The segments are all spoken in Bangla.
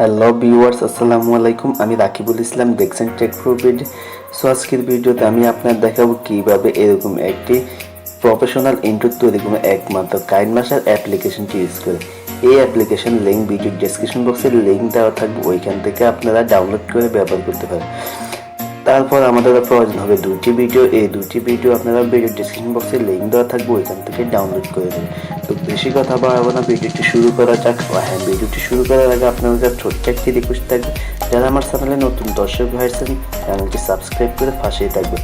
হ্যালো ভিউয়ার্স, আসসালামু আলাইকুম। আমি রাকিবুল ইসলাম, দেখছেন টেক প্রো ভিডিও। সো আজকের ভিডিওতে আমি আপনার দেখাবো কিভাবে এরকম একটি প্রফেশনাল ইন্ট্রো তৈরি করবো একমাত্র কাইনমাস্টার অ্যাপ্লিকেশনটি ইউজ করে। এই অ্যাপ্লিকেশন লিঙ্ক ভিডিও ডেসক্রিপশন বক্সে লিঙ্ক দেওয়া থাকবে, ওইখান থেকে আপনারা ডাউনলোড করে ব্যবহার করতে পারেন। তারপর আমাদের প্রয়োজন হবে দুটি ভিডিও। এই দুটি ভিডিও আপনারা ভিডিও ডিসক্রিপশন বক্সে লিঙ্ক দেওয়া থাকবে, ওইখান থেকে ডাউনলোড করে দেবেন। তো বেশি কথা বাড়াবো না, ভিডিওটি শুরু করা যাক। হ্যাঁ, ভিডিওটি শুরু করার আগে আপনাদের কাছে ছোট্ট একটি রিকোয়েস্ট থাকবে, যারা আমার চ্যানেলে নতুন দর্শক হয়েছেন চ্যানেলটি সাবস্ক্রাইব করে পাশেই থাকবেন।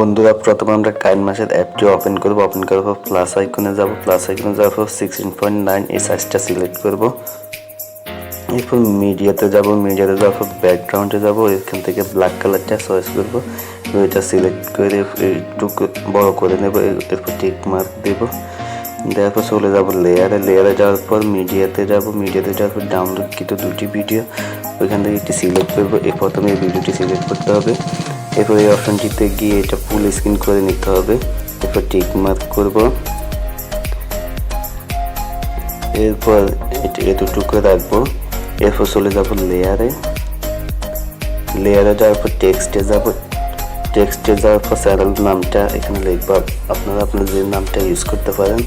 বন্ধুরা, প্রথমে আমরা কাইনমাস্টার অ্যাপটি ওপেন করব। ওপেন করার পর প্লাস আইকনে যাব। প্লাস আইকনে যাওয়ার পর 16.9 এই সাইজটা সিলেক্ট করব। এরপর মিডিয়াতে যাব। মিডিয়াতে যাওয়ার পর ব্যাকগ্রাউন্ডে যাব। এখান থেকে ব্ল্যাক কালারটা চয়েস করব। এটা সিলেক্ট করে একটু বড় করে নেব। এরপর টিক মার্ক দেব। দেওয়ার পর চলে যাব লেয়ারে। লেয়ারে যাওয়ার পর মিডিয়াতে যাব। মিডিয়াতে যাওয়ার পর ডাউনলোডকৃত দুটি ভিডিও ওইখান থেকে একটি সিলেক্ট করব। প্রথমে এই ভিডিওটি সিলেক্ট করতে হবে। এরপর এই অপশনটিতে গিয়ে এটা ফুল স্ক্রিন করে নিতে হবে। এরপর টিক মার্ক করব। এরপর এতটুকু রাখবো। এরপর চলে যাব লেয়ারে। লেয়ারে যাওয়ার পর টেক্সটে যাব। টেক্সটে যাওয়ার পর চ্যানেল নামটা এখানে লিখবো। আপনারা আপনার যে নামটা ইউজ করতে পারেন,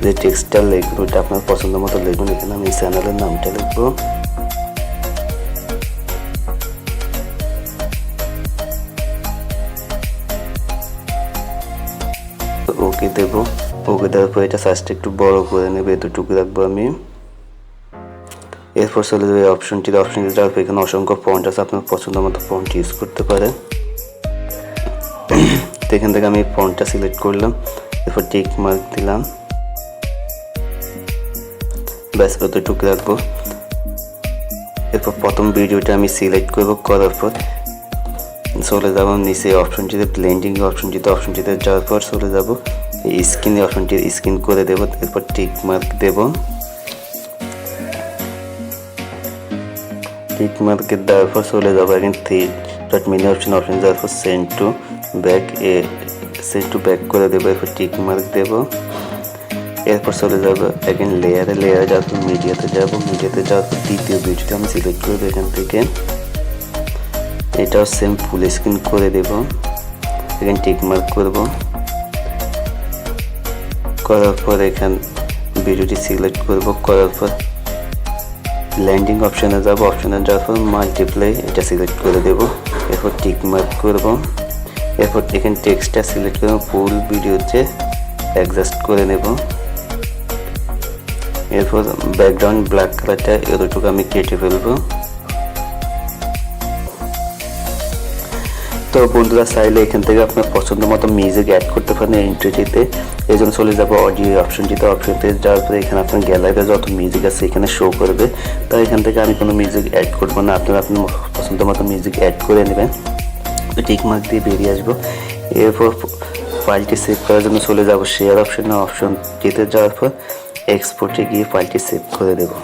যে টেক্সটটা লিখবেন ওইটা আপনার পছন্দ মতো লিখবেন। এখানে আমি চ্যানেলের নামটা লিখবো। ওকে দেব। ওকে দেওয়ার পর এটা সাইজটা একটু বড় করে নেবে, এতটুকু রাখবো আমি। এরপর চলে যাবে অপশনটি যাওয়ার পর এখানে অসংখ্য ফন্ট আছে, আপনার পছন্দ মতো ফন্ট ইউজ করতে পারেন। তো এখান থেকে আমি ফন্টটা সিলেক্ট করলাম। এরপর টিক মার্ক দিলাম। ব্যাস অতটুকু রাখবো। এরপর প্রথম ভিডিওটা আমি সিলেক্ট করবো। করার পর চলে যাব নিচে অপশনটিতে, ব্লেন্ডিং অপশনটিতে যাওয়ার পর চলে যাব স্ক্রিন অপশনটি স্ক্রিন করে দেব। এরপর টিক মার্ক দেব। টিক মার্কের দেওয়ার পর চলে যাব এখন মিনি অপশন যাওয়ার পর সেন্ড টু ব্যাক করে দেবো। এরপর টিক মার্ক দেব। এরপর চলে যাব এখন লেয়ারে যাওয়ার পর মিডিয়াতে যাওয়ার পর দ্বিতীয় ভিডিওটা আমি সিলেক্ট করবো এখান থেকে। এটাও সেম ফুল স্ক্রিন করে দেব। এখানে টিক মার্ক করব। করার পর এখান ভিডিওটি সিলেক্ট করব। করার পর ব্লেন্ডিং অপশনে যাব। অপশনে যাওয়ার পর মাল্টিপ্লাই এটা সিলেক্ট করে দেব। এরপর টিক মার্ক করব। এরপর এখানে টেক্সটটা সিলেক্ট করব, ফুল ভিডিওতে অ্যাডজাস্ট করে নেব। এরপর ব্যাকগ্রাউন্ড ব্ল্যাক কালারটা এতটুকু আমি কেটে ফেলবো। তো বন্ধুরা, চাইলে এখান থেকে আপনার পছন্দ মতো মিউজিক অ্যাড করতে পারেন ইন্ট্রোটিতে। এই জন্য চলে যাবো অডিও অপশনটিতে যাওয়ার পরে এখানে আপনার গ্যালারিতে যত মিউজিক আছে এখানে শো করবে। তো এখান থেকে আমি কোনো মিউজিক অ্যাড করবো না, আপনার পছন্দ মতো মিউজিক অ্যাড করে নেবেন। টিক মার্ক দিয়ে বেরিয়ে আসবো। এরপর ফাইলটি সেভ করার জন্য চলে যাবো শেয়ার অপশনটিতে যাওয়ার পর এক্সপোর্টে গিয়ে ফাইলটি সেভ করে দেবো।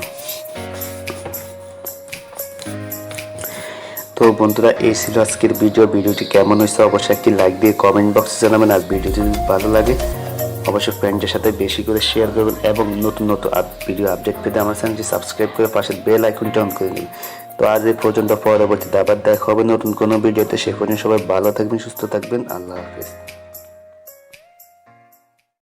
তো বন্ধুরা, এই ছিল আজকের ভিডিওটি কেমন হয়েছে অবশ্যই একটি লাইক দিয়ে কমেন্ট বক্সে জানাবেন। আর ভিডিওটি যদি ভালো লাগে অবশ্যই ফ্রেন্ডদের সাথে বেশি করে শেয়ার করবেন এবং নতুন ভিডিও আপডেট পেতে আমার চ্যানেলটি সাবস্ক্রাইব করে পাশে বেল আইকনটি অন করে নিন। তো আজ এই পর্যন্ত, পরবর্তীতে আবার দেখা হবে নতুন কোনো ভিডিওতে। সে পর্যন্ত সবাই ভালো থাকবেন, সুস্থ থাকবেন। আল্লাহ হাফেজ।